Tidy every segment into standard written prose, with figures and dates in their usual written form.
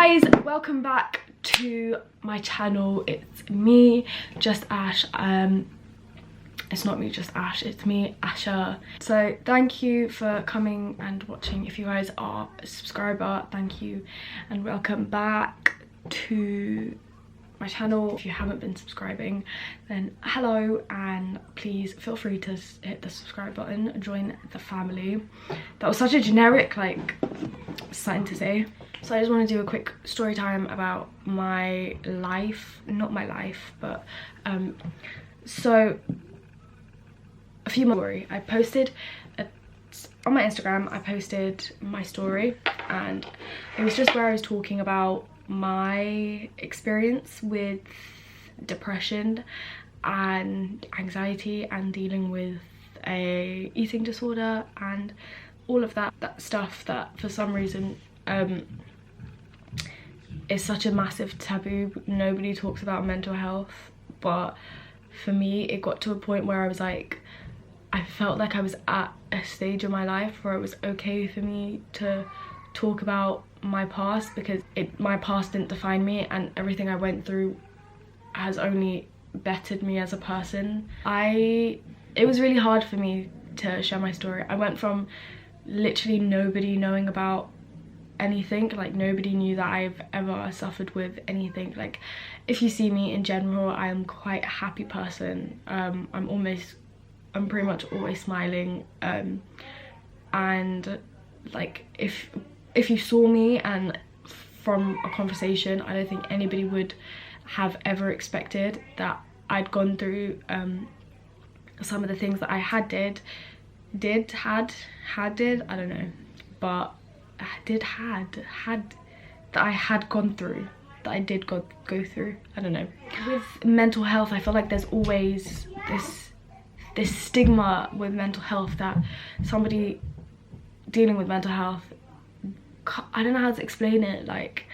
guys, welcome back to my channel. It's me, Just Ash. It's not me, Just Ash, it's me, Asha. So thank you for coming and watching. If you guys are a subscriber, thank you and welcome back to my channel. If you haven't been subscribing, then hello, and please feel free to hit the subscribe button, join the family. That was such a generic like something to say. So I just want to do a quick story time about my life, not my life, but so a few more. I posted on my Instagram, I posted my story, and it was just where I was talking about my experience with depression and anxiety and dealing with a eating disorder and all of that stuff that for some reason is such a massive taboo. Nobody talks about mental health, but for me it got to a point where I was like, I felt like I was at a stage of my life where it was okay for me to talk about my past, because my past didn't define me, and everything I went through has only bettered me as a person. It was really hard for me to share my story. I went from literally nobody knowing about anything, like nobody knew that I've ever suffered with anything. Like if you see me in general, I am quite a happy person. I'm pretty much always smiling, and like if you saw me and from a conversation, I don't think anybody would have ever expected that I'd gone through some of the things that I had I don't know, but that I had gone through, that I did go through, I don't know. With mental health, I feel like there's always this stigma with mental health that somebody dealing with mental health, I don't know how to explain it. Like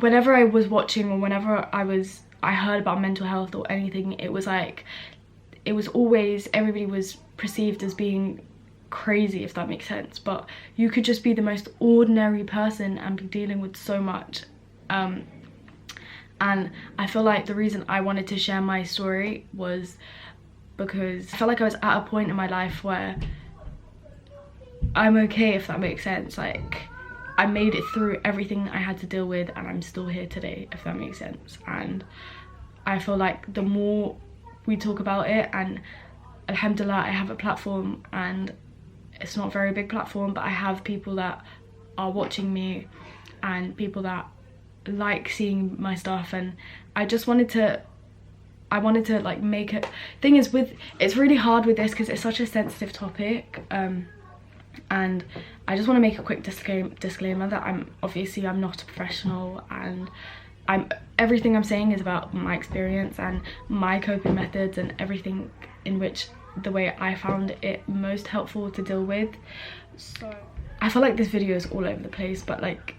whenever I was watching or whenever I heard about mental health or anything, it was always, everybody was perceived as being crazy, if that makes sense. But you could just be the most ordinary person and be dealing with so much, and I feel like the reason I wanted to share my story was because I felt like I was at a point in my life where I'm okay, if that makes sense. Like I made it through everything I had to deal with and I'm still here today, if that makes sense. And I feel like the more we talk about it, and alhamdulillah I have a platform, and it's not a very big platform, but I have people that are watching me and people that like seeing my stuff, and I wanted to like make it. Thing is, it's really hard with this because it's such a sensitive topic, and I just want to make a quick disclaimer that I'm not a professional, and everything I'm saying is about my experience and my coping methods and everything in which the way I found it most helpful to deal with. So I feel like this video is all over the place, but like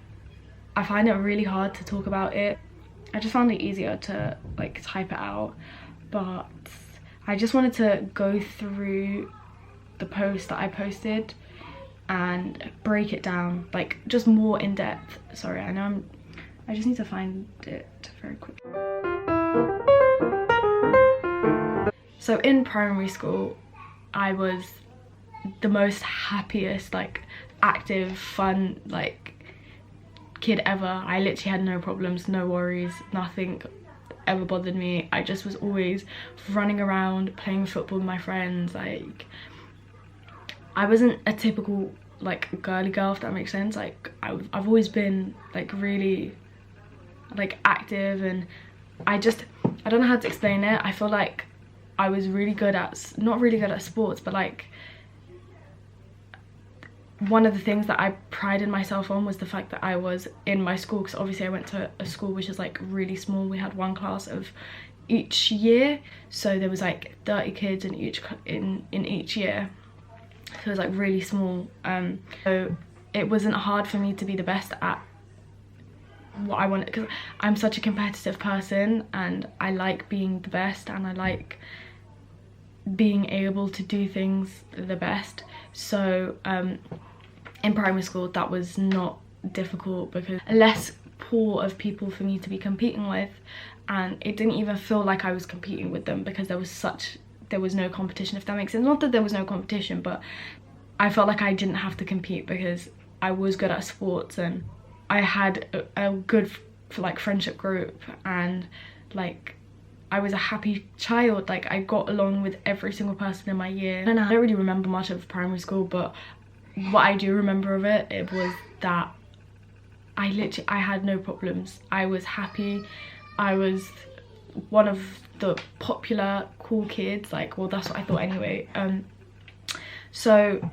I find it really hard to talk about it. I just found it easier to like type it out, but I just wanted to go through the post that I posted and break it down, like just more in depth. Sorry, I just need to find it very quickly. So in primary school, I was the most happiest, like active, fun, like kid ever. I literally had no problems, no worries, nothing ever bothered me. I just was always running around playing football with my friends. Like I wasn't a typical like girly girl, if that makes sense. Like I've always been like really like active, and I don't know how to explain it. I feel like I was really good at, not really good at sports, but like one of the things that I prided myself on was the fact that I was in my school, because obviously I went to a school which is like really small. We had one class of each year, so there was like 30 kids in each year, so it was like really small. So it wasn't hard for me to be the best at what I wanted, because I'm such a competitive person and I like being the best and I like being able to do things the best. So in primary school that was not difficult because less pool of people for me to be competing with, and it didn't even feel like I was competing with them because there was no competition, if that makes sense. Not that there was no competition, but I felt like I didn't have to compete because I was good at sports and I had a good like friendship group, and like I was a happy child. Like I got along with every single person in my year. And I don't really remember much of primary school, but what I do remember of it was that I had no problems. I was happy. I was one of the popular cool kids, like, well, that's what I thought anyway. So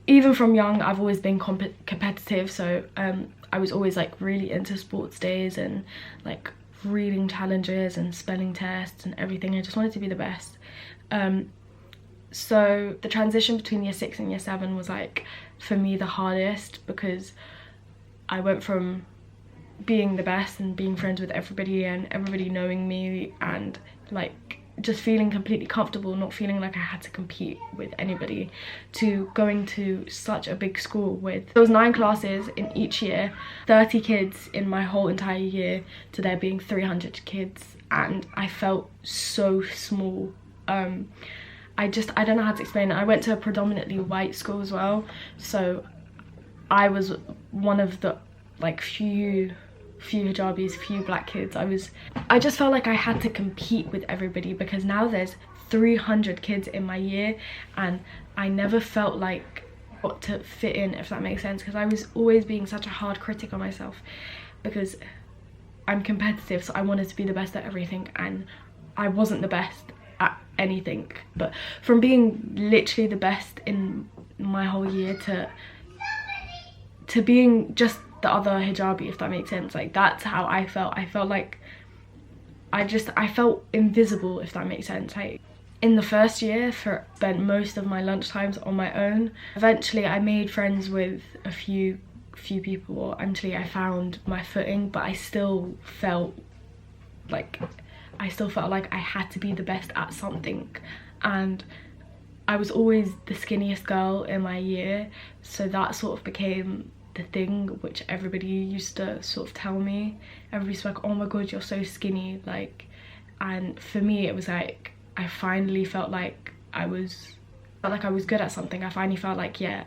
even from young I've always been competitive, so I was always like really into sports days and like reading challenges and spelling tests and everything. I just wanted to be the best. So the transition between year 6 and year 7 was like for me the hardest, because I went from being the best and being friends with everybody and everybody knowing me and like just feeling completely comfortable, not feeling like I had to compete with anybody, to going to such a big school with, there was 9 classes in each year, 30 kids in my whole entire year, to there being 300 kids, and I felt so small. I don't know how to explain it. I went to a predominantly white school as well, so I was one of the like few hijabis, few black kids. I just felt like I had to compete with everybody because now there's 300 kids in my year and I never felt like I got to fit in, if that makes sense, because I was always being such a hard critic on myself because I'm competitive, so I wanted to be the best at everything and I wasn't the best at anything. But from being literally the best in my whole year to being just the other hijabi, if that makes sense, like that's how I felt. I felt like I felt invisible, if that makes sense. Like in the first year, spent most of my lunchtimes on my own. Eventually I made friends with a few people until I found my footing, but I still felt like I had to be the best at something, and I was always the skinniest girl in my year, so that sort of became the thing which everybody used to sort of tell me. Everybody's like, oh my god, you're so skinny, like, and for me it was like I finally felt like I was good at something. I finally felt like, yeah,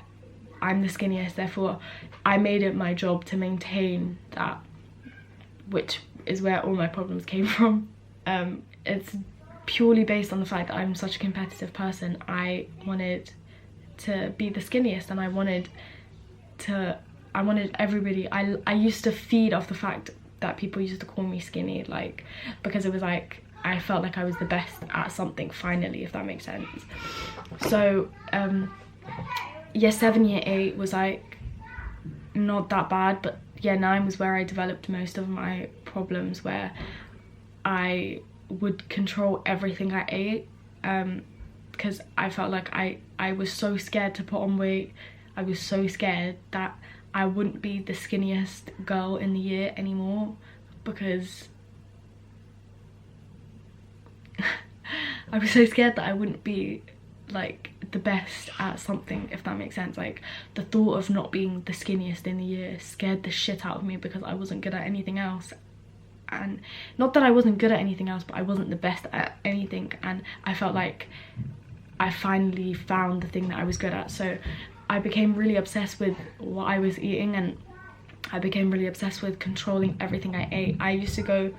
I'm the skinniest, therefore I made it my job to maintain that, which is where all my problems came from. It's purely based on the fact that I'm such a competitive person. I wanted to be the skinniest and I wanted everybody, I used to feed off the fact that people used to call me skinny, like, because it was like I felt like I was the best at something finally, if that makes sense. So year 7, year 8 was like not that bad, but year 9 was where I developed most of my problems, where I would control everything I ate, because I felt like I was so scared to put on weight. I was so scared that I wouldn't be the skinniest girl in the year anymore, because I was so scared that I wouldn't be like the best at something, if that makes sense. Like the thought of not being the skinniest in the year scared the shit out of me because I wasn't good at anything else. And not that I wasn't good at anything else, but I wasn't the best at anything, and I felt like I finally found the thing that I was good at. So I became really obsessed with what I was eating, and I became really obsessed with controlling everything I ate. I used to go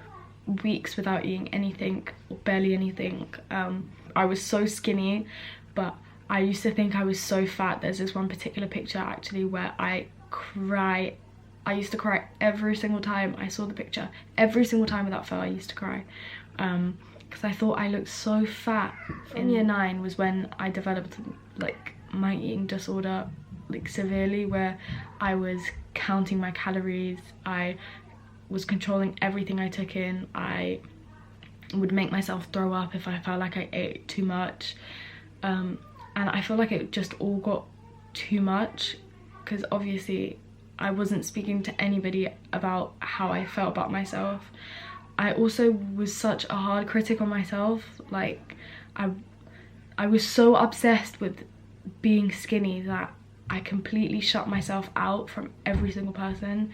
weeks without eating anything or barely anything. I was so skinny, but I used to think I was so fat. There's this one particular picture actually where I used to cry every single time I saw the picture. Every single time without fail I used to cry, because I thought I looked so fat. In year 9 was when I developed like my eating disorder, like severely, where I was counting my calories, I was controlling everything I took in, I would make myself throw up if I felt like I ate too much, and I feel like it just all got too much, because obviously I wasn't speaking to anybody about how I felt about myself. I also was such a hard critic on myself. Like I was so obsessed with being skinny that I completely shut myself out from every single person.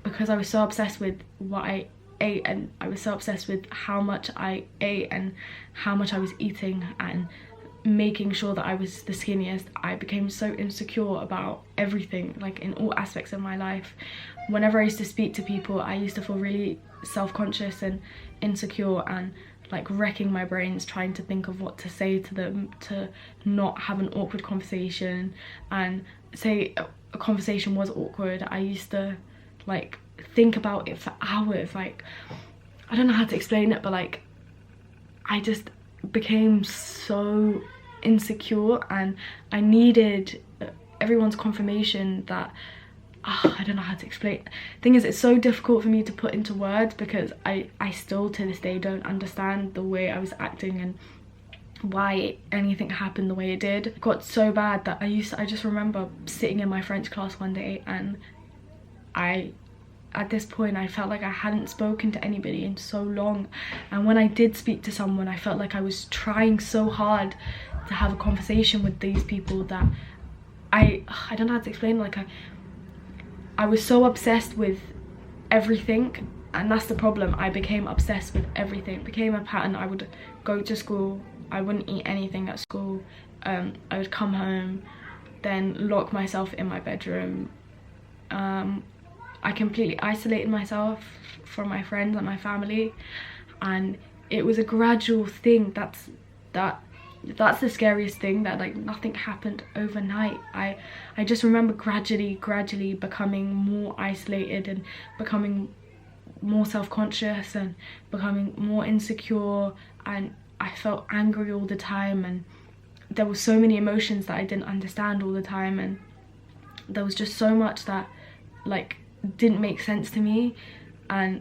Because I was so obsessed with what I ate, and I was so obsessed with how much I ate and how much I was eating and making sure that I was the skinniest, I became so insecure about everything, like in all aspects of my life. Whenever I used to speak to people, I used to feel really self-conscious and insecure and like wrecking my brains trying to think of what to say to them to not have an awkward conversation. And say a conversation was awkward, I used to like think about it for hours. Like, I don't know how to explain it, but like I just became so insecure and I needed everyone's confirmation that I don't know how to explain. Thing is, it's so difficult for me to put into words because I still to this day don't understand the way I was acting and why anything happened the way it did. It got so bad that I just remember sitting in my French class one day, and at this point I felt like I hadn't spoken to anybody in so long, and when I did speak to someone, I felt like I was trying so hard to have a conversation with these people that I don't know how to explain. Like I was so obsessed with everything, and that's the problem. I became obsessed with everything. It became a pattern. I would go to school, I wouldn't eat anything at school, I would come home, then lock myself in my bedroom. I completely isolated myself from my friends and my family, and it was a gradual thing. That's the scariest thing, that like nothing happened overnight. I just remember gradually becoming more isolated and becoming more self-conscious and becoming more insecure, and I felt angry all the time, and there were so many emotions that I didn't understand all the time, and there was just so much that like didn't make sense to me, and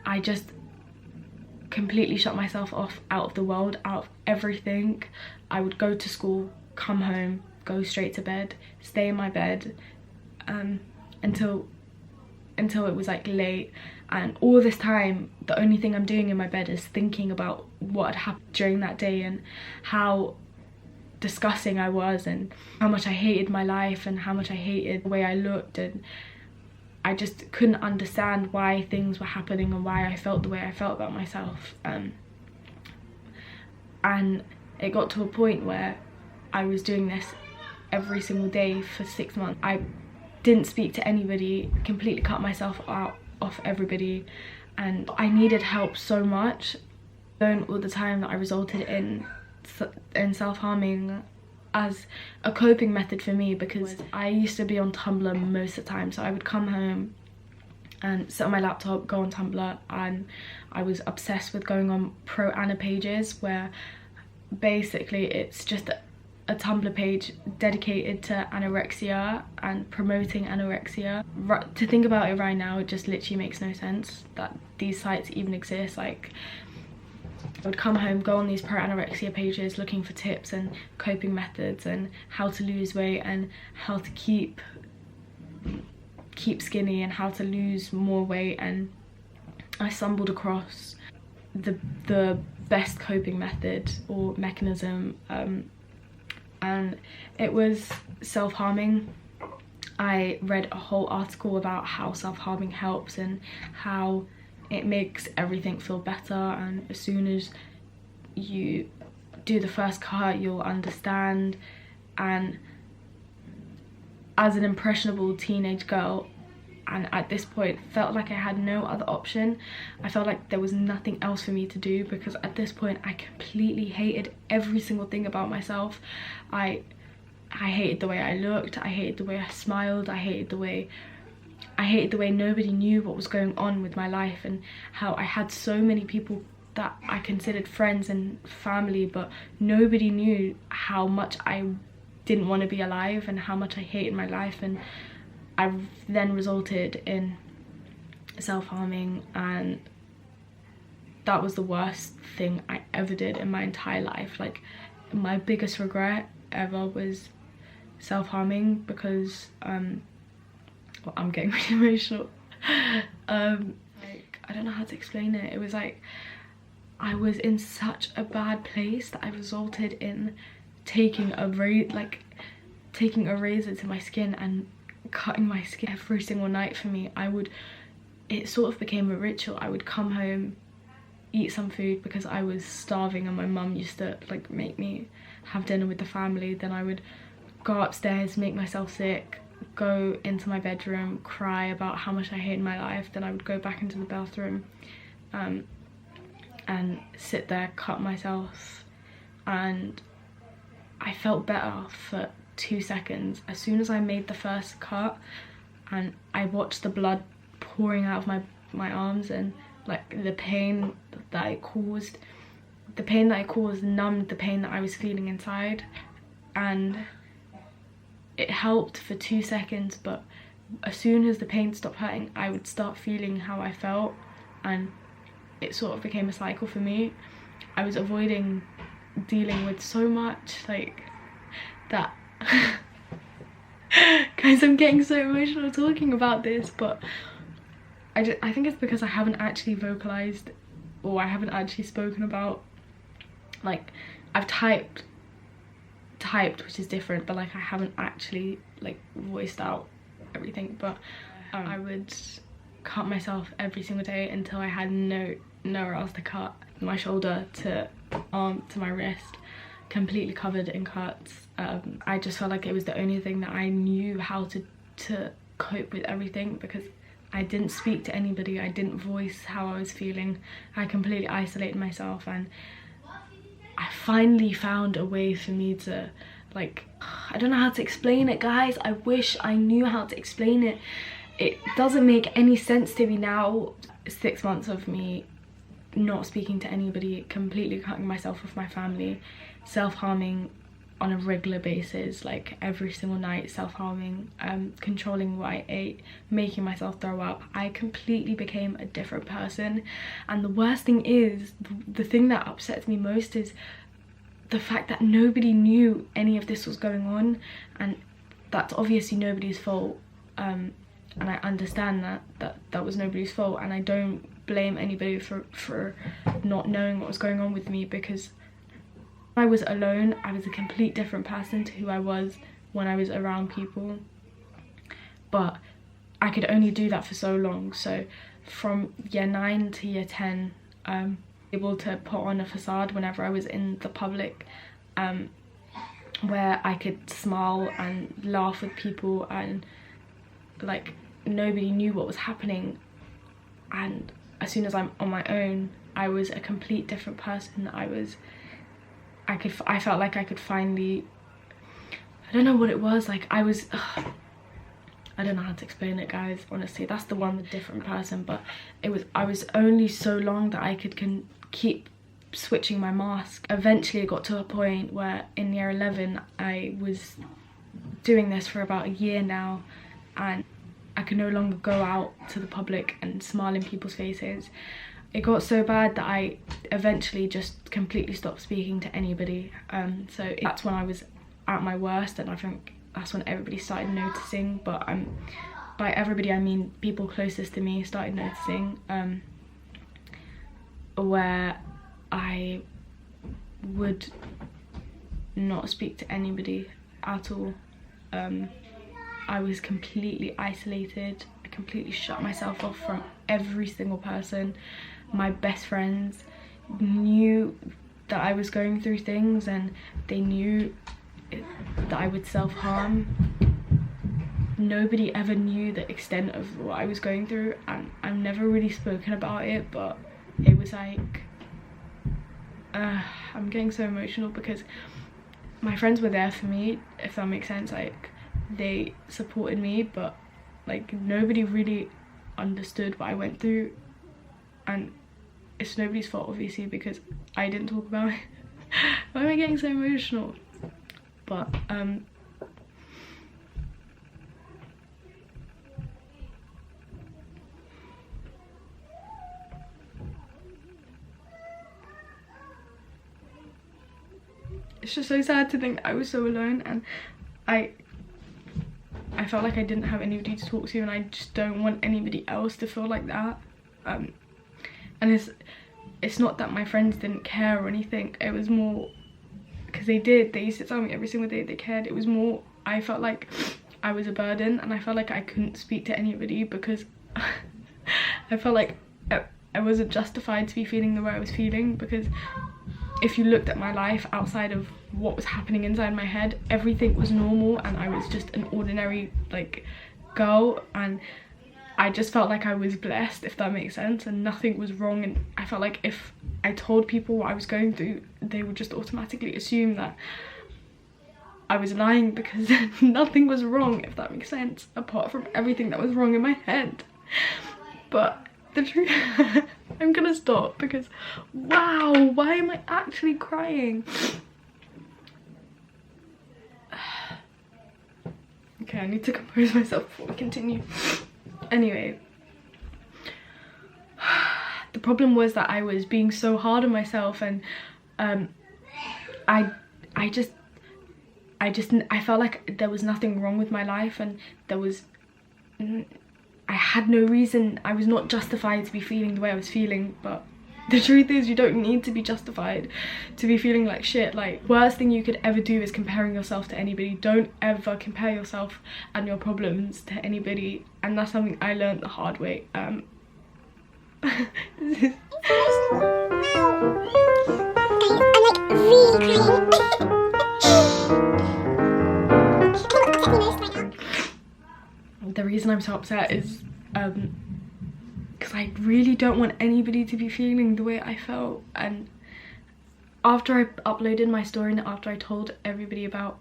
I just completely shut myself off out of the world, out of everything. I would go to school, come home, go straight to bed, stay in my bed until it was like late, and all this time the only thing I'm doing in my bed is thinking about what had happened during that day and how disgusting I was and how much I hated my life and how much I hated the way I looked, and I just couldn't understand why things were happening and why I felt the way I felt about myself. And it got to a point where I was doing this every single day for 6 months. I didn't speak to anybody, completely cut myself out off everybody, and I needed help so much. All the time that I resulted in self-harming as a coping method for me, because I used to be on Tumblr most of the time. So I would come home and sit on my laptop, go on Tumblr, and I was obsessed with going on pro Anna pages, where basically it's just a Tumblr page dedicated to anorexia and promoting anorexia. To think about it right now, it just literally makes no sense that these sites even exist. Like, I would come home, go on these pro-anorexia pages looking for tips and coping methods and how to lose weight and how to keep skinny and how to lose more weight, and I stumbled across the best coping method or mechanism, and it was self-harming. I read a whole article about how self-harming helps and how it makes everything feel better, and as soon as you do the first cut you'll understand. And as an impressionable teenage girl, and at this point felt like I had no other option, I felt like there was nothing else for me to do, because at this point I completely hated every single thing about myself. I hated the way I looked, I hated the way I smiled, I hated the way nobody knew what was going on with my life, and how I had so many people that I considered friends and family, but nobody knew how much I didn't want to be alive and how much I hated my life. And I then resulted in self-harming, and that was the worst thing I ever did in my entire life. Like, my biggest regret ever was self-harming, because well, I'm getting really emotional. Like, I don't know how to explain it. It was like I was in such a bad place that I resulted in taking a very, like, taking a razor to my skin and cutting my skin every single night for me. It sort of became a ritual. I would come home, eat some food because I was starving, and my mum used to like make me have dinner with the family. Then I would go upstairs, make myself sick, go into my bedroom, cry about how much I hated my life. Then I would go back into the bathroom and sit there, cut myself, and I felt better for 2 seconds. As soon as I made the first cut and I watched the blood pouring out of my arms, and like the pain that it caused numbed the pain that I was feeling inside, and it helped for 2 seconds. But as soon as the pain stopped hurting, I would start feeling how I felt, and it sort of became a cycle for me. I was avoiding dealing with so much like that. Guys, I'm getting so emotional talking about this, but I think it's because I haven't actually vocalized, or I haven't actually spoken about, like, I've typed, which is different, but like I haven't actually like voiced out everything. But I would cut myself every single day until I had nowhere else to cut. My shoulder to arm to my wrist, completely covered in cuts. I just felt like it was the only thing that I knew how to cope with everything, because I didn't speak to anybody. I didn't voice how I was feeling. I completely isolated myself, and I finally found a way for me to, like, I don't know how to explain it, guys. I wish I knew how to explain it. It doesn't make any sense to me now. 6 months of me not speaking to anybody, completely cutting myself off my family, self-harming on a regular basis, like every single night, self-harming, controlling what I ate, making myself throw up. I completely became a different person. And the worst thing is, the thing that upsets me most is the fact that nobody knew any of this was going on, and that's obviously nobody's fault. And I understand that was nobody's fault, and I don't blame anybody for not knowing what was going on with me, because when I was alone, I was a complete different person to who I was when I was around people. But I could only do that for so long. So from year 9 to year 10, able to put on a facade whenever I was in the public, where I could smile and laugh with people, and like nobody knew what was happening. And as soon as I'm on my own, I was a complete different person. I felt like I could finally, I don't know what it was, like I don't know how to explain it, guys, honestly. That's the one, the different person. But I was only so long that I could keep switching my mask. Eventually it got to a point where in year 11 I was doing this for about a year now, and I could no longer go out to the public and smile in people's faces. It got so bad that I eventually just completely stopped speaking to anybody. So that's when I was at my worst, and I think that's when everybody started noticing. But by everybody I mean people closest to me started noticing, where I would not speak to anybody at all. I was completely isolated. I completely shut myself off from every single person. My best friends knew that I was going through things, and they knew that I would self-harm. Nobody ever knew the extent of what I was going through, and I've never really spoken about it, but it was like, I'm getting so emotional because my friends were there for me, if that makes sense. Like, they supported me, but like nobody really understood what I went through, and it's nobody's fault obviously because I didn't talk about it. Why am I getting so emotional? But it's just so sad to think that I was so alone, and I felt like I didn't have anybody to talk to, and I just don't want anybody else to feel like that. And it's not that my friends didn't care or anything. It was more because they used to tell me every single day they cared. It was more I felt like I was a burden, and I felt like I couldn't speak to anybody because I felt like I wasn't justified to be feeling the way I was feeling, because if you looked at my life outside of what was happening inside my head, everything was normal and I was just an ordinary like girl, and I just felt like I was blessed, if that makes sense, and nothing was wrong. And I felt like if I told people what I was going through, they would just automatically assume that I was lying, because nothing was wrong, if that makes sense, apart from everything that was wrong in my head. But the truth, I'm gonna stop because wow, why am I actually crying? Okay, I need to compose myself before we continue. Anyway, the problem was that I was being so hard on myself, and I felt like there was nothing wrong with my life, and I had no reason, I was not justified to be feeling the way I was feeling. But the truth is, you don't need to be justified to be feeling like shit. Like, worst thing you could ever do is comparing yourself to anybody. Don't ever compare yourself and your problems to anybody, and that's something I learned the hard way. This is I'm like really crying. the reason I'm so upset is because I really don't want anybody to be feeling the way I felt. And after I uploaded my story and after I told everybody about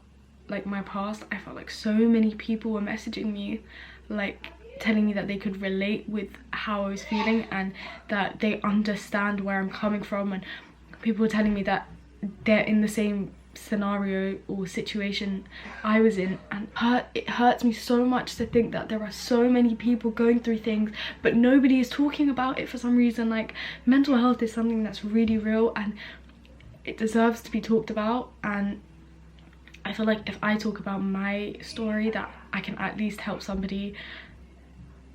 like my past, I felt like so many people were messaging me, like telling me that they could relate with how I was feeling and that they understand where I'm coming from, and people were telling me that they're in the same scenario or situation I was in. And it hurts me so much to think that there are so many people going through things but nobody is talking about it for some reason. Like, mental health is something that's really real and it deserves to be talked about, and I feel like if I talk about my story, that I can at least help somebody.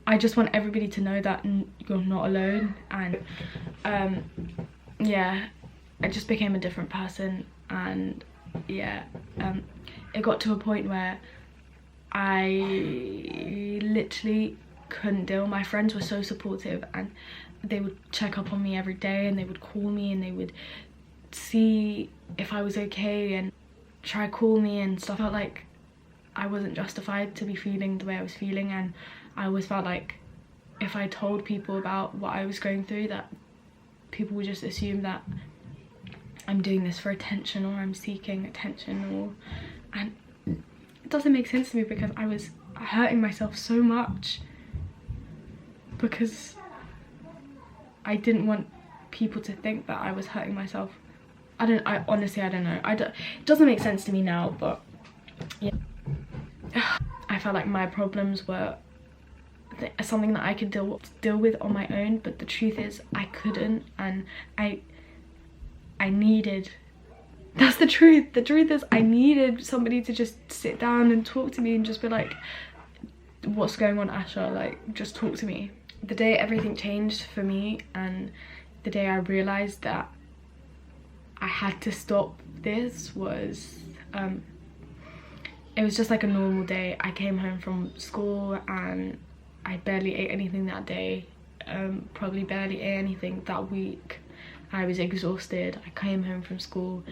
I just want everybody to know that you're not alone. And yeah, I just became a different person. And yeah, it got to a point where I literally couldn't deal. My friends were so supportive and they would check up on me every day, and they would call me and they would see if I was okay and try call me and stuff. I felt like I wasn't justified to be feeling the way I was feeling, and I always felt like if I told people about what I was going through, that people would just assume that I'm doing this for attention or I'm seeking attention, and it doesn't make sense to me because I was hurting myself so much because I didn't want people to think that I was hurting myself. I honestly don't know. It doesn't make sense to me now, but yeah. I felt like my problems were something that I could deal with on my own, but the truth is I couldn't, and I needed, that's the truth. The truth is I needed somebody to just sit down and talk to me and just be like, what's going on, Asha? Like, just talk to me. The day everything changed for me and the day I realized that I had to stop this was, it was just like a normal day. I came home from school and I barely ate anything that day, probably barely ate anything that week. I was exhausted. I came home from school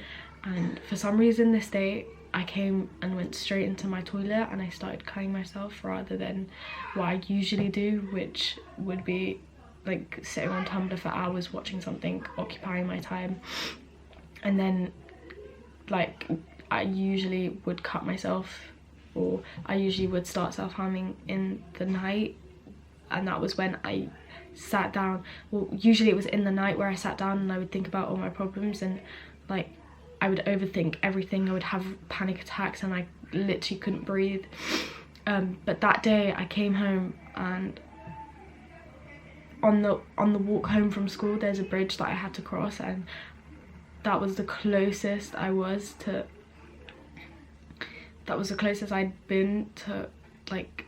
and for some reason this day I came and went straight into my toilet and I started cutting myself rather than what I usually do, which would be like sitting on Tumblr for hours watching something, occupying my time. And then like I usually would cut myself, or I usually would start self-harming in the night, and that was when I sat down. Well, usually it was in the night where I sat down and I would think about all my problems, and like I would overthink everything. I would have panic attacks and I literally couldn't breathe. But that day I came home, and on the walk home from school there's a bridge that I had to cross, and that was the closest I was to, that was the closest I'd been to like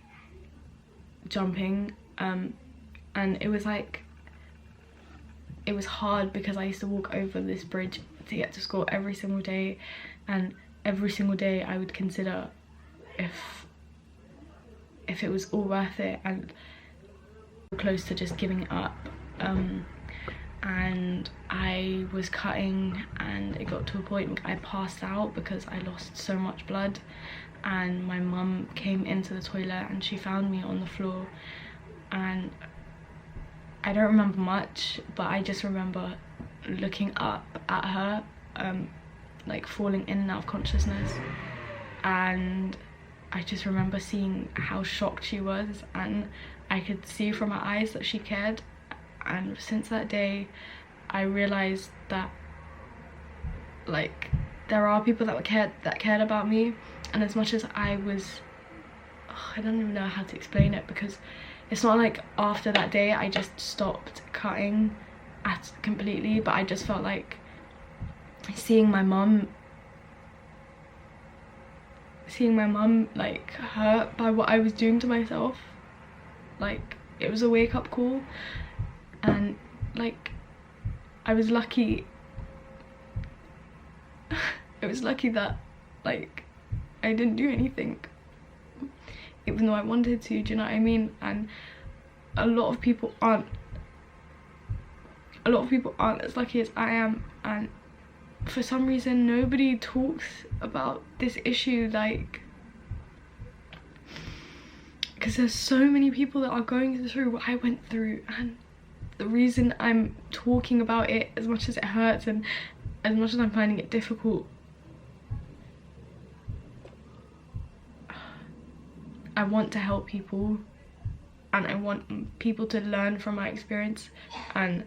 jumping. And it was like, it was hard because I used to walk over this bridge to get to school every single day, and every single day I would consider if it was all worth it, and close to just giving it up. And I was cutting and it got to a point I passed out because I lost so much blood, and my mum came into the toilet and she found me on the floor, and I don't remember much, but I just remember looking up at her, like falling in and out of consciousness, and I just remember seeing how shocked she was, and I could see from her eyes that she cared. And since that day I realized that, like, there are people that cared about me. And as much as I was, I don't even know how to explain it, because it's not like after that day I just stopped cutting completely, but I just felt like seeing my mum like hurt by what I was doing to myself, like it was a wake-up call. And like I was lucky it was lucky that like I didn't do anything, even though I wanted to, do you know what I mean? And a lot of people aren't as lucky as I am, and for some reason nobody talks about this issue, like, because there's so many people that are going through what I went through. And the reason I'm talking about it, as much as it hurts and as much as I'm finding it difficult, I want to help people, and I want people to learn from my experience, and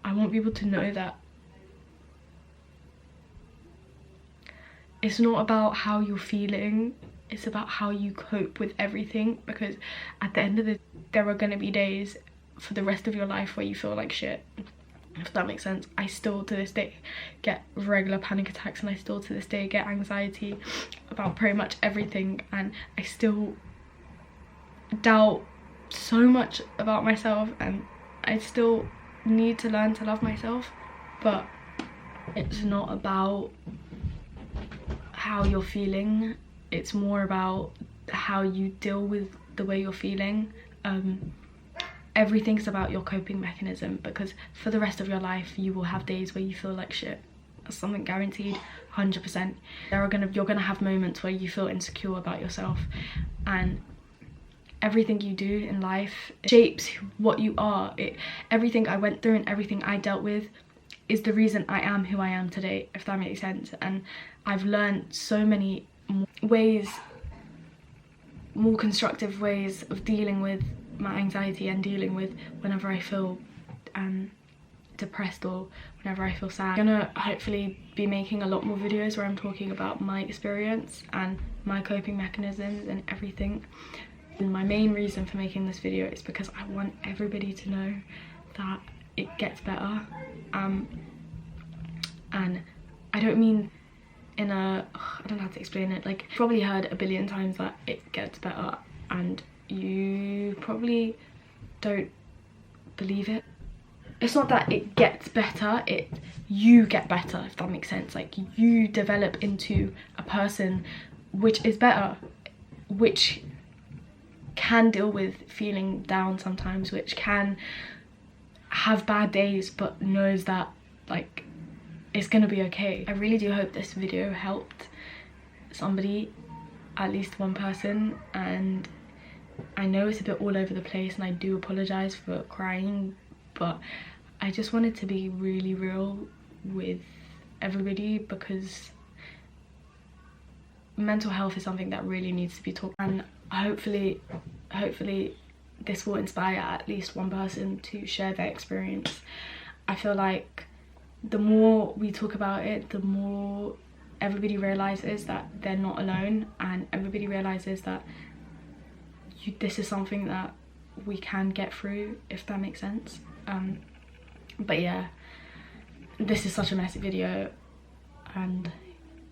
I want people to know that it's not about how you're feeling, it's about how you cope with everything. Because at the end of the day, there are going to be days for the rest of your life where you feel like shit, if that makes sense. I still to this day get regular panic attacks, and I still to this day get anxiety about pretty much everything, and I still doubt so much about myself, and I still need to learn to love myself. But it's not about how you're feeling, it's more about how you deal with the way you're feeling. Everything's about your coping mechanism, because for the rest of your life you will have days where you feel like shit. That's something guaranteed, 100%. You're gonna have moments where you feel insecure about yourself, and everything you do in life shapes what you are. Everything I went through and everything I dealt with is the reason I am who I am today, if that makes sense. And I've learned so many ways, more constructive ways of dealing with my anxiety and dealing with whenever I feel depressed or whenever I feel sad. I'm gonna hopefully be making a lot more videos where I'm talking about my experience and my coping mechanisms and everything. And my main reason for making this video is because I want everybody to know that it gets better. And I don't mean in a, I don't know how to explain it, like, you've probably heard a billion times that it gets better, and you probably don't believe it. It's not that it gets better, you get better, if that makes sense. Like, you develop into a person which is better, which can deal with feeling down sometimes, which can have bad days, but knows that, like, it's gonna be okay. I really do hope this video helped somebody, at least one person. And I know it's a bit all over the place, and I do apologize for crying, but I just wanted to be really real with everybody, because mental health is something that really needs to be talked about. And hopefully this will inspire at least one person to share their experience. I feel like the more we talk about it, the more everybody realizes that they're not alone, and everybody realizes that this is something that we can get through, if that makes sense. But yeah, this is such a messy video, and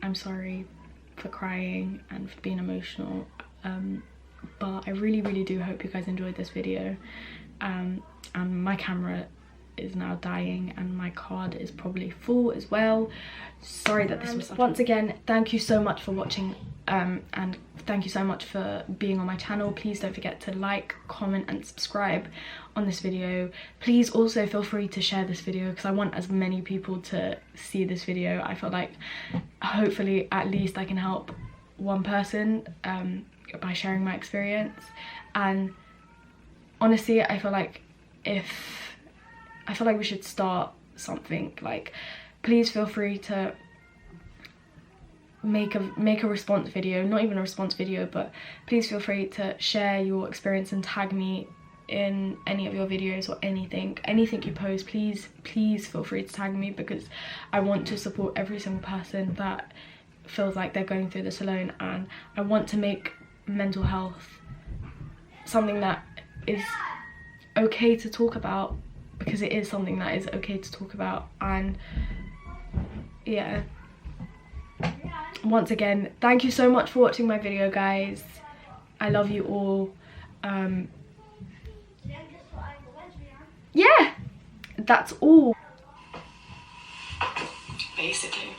I'm sorry for crying and for being emotional, but I really do hope you guys enjoyed this video. And my camera is now dying and my card is probably full as well. Sorry that this was once again, thank you so much for watching, and thank you so much for being on my channel. Please don't forget to like, comment and subscribe on this video. Please also feel free to share this video because I want as many people to see this video. I feel like hopefully at least I can help one person by sharing my experience. And honestly, I feel like we should start something. Like, please feel free to make a response video, not even a response video, but please feel free to share your experience and tag me in any of your videos or anything you post. Please feel free to tag me because I want to support every single person that feels like they're going through this alone, and I want to make mental health something that is okay to talk about, because it is something that is okay to talk about. And yeah, once again, thank you so much for watching my video, guys. I love you all. Yeah, that's all. Basically,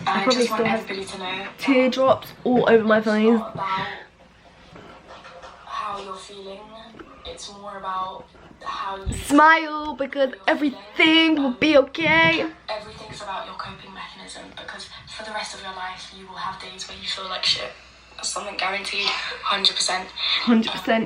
I I probably just want still have everybody to know teardrops all over my it's face. not about how you're feeling, it's more about how you Smile, because everything will be okay. everything's about your coping mechanism, because for the rest of your life you will have days where you feel like shit. That's something guaranteed. 100%. 100%, yeah.